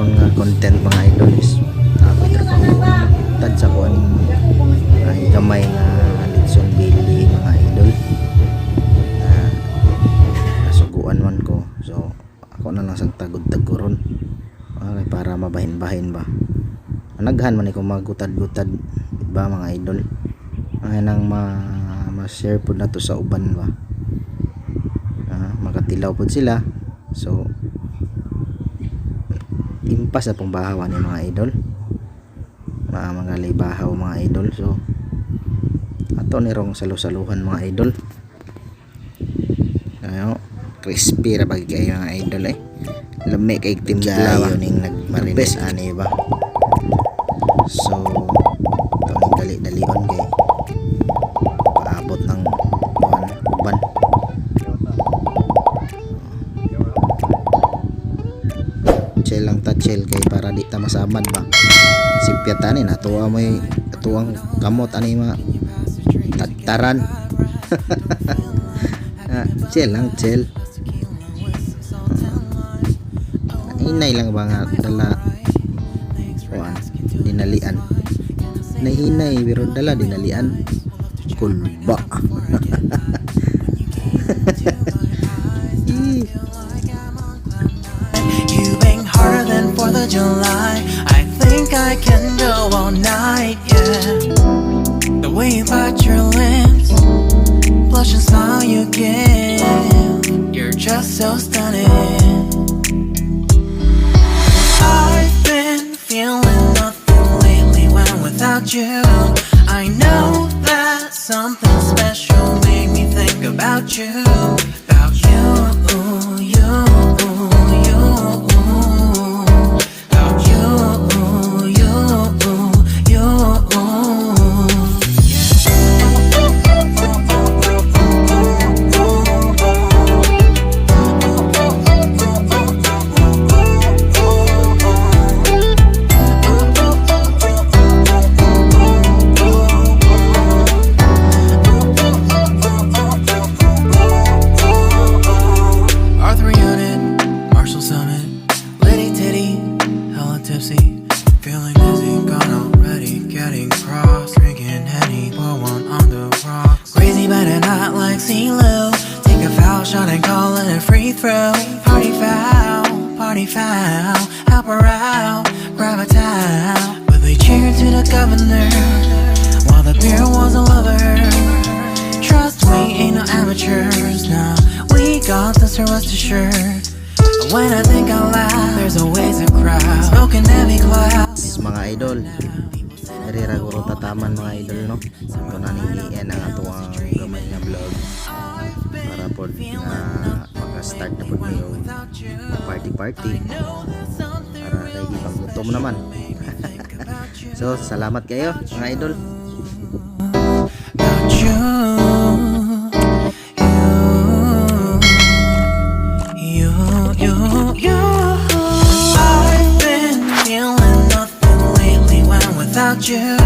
karon nga content mga idol is ako trabaho tad sa kuan gamay nga Litson Billy mga idol na nasuguan man ko, so ako na lang sang tagod-taguron okay, para mabahin-bahin ba anaghan man ko magutad-gutad ba mga idol ay nang ma-share po na to sa uban ba makatilaw po sila, so impas na pong bahawan ni mga idol mga libahaw mga idol, so ato nirong salusaluhan mga idol ayo crispy ra bagi kayo mga idol lami kay timplawa ning nagmarines ani ba, so ito ning dali-dalion kay paabot ng uban chill lang ta chill kay para di ta masamad ba sipyat ani natuwa mo atuang kamot ani ma taran chill lang chill hinay lang ba nga dala kuan dinalian nahinay pero dala dinalian kulba Of July, I think I can go all night, yeah. The way you bite your lips, blush and smile you give, you're just so stunning. I've been feeling nothing lately when I'm without you. I know that something special made me think about you, about you, you. Feeling dizzy, gone already, getting cross, drinking Henny, pour one on the rocks. Crazy but not like CeeLo. Take a foul shot and call it a free throw. Party foul, help her out, grab a towel. But they cheered to the governor, while the beer was a lover. Trust we ain't no amateurs, nah, we got this, so rest assured. When I think out loud, there's always a crowd smoking heavy clouds. Mga idol, narira guro tataman mga idol no. Ito na niliyan ang ato ang gamay nga vlog para po maka-start na po yung party para kay di pang gutom naman. So salamat kayo mga idol. I've been feeling nothing lately when I'm without you.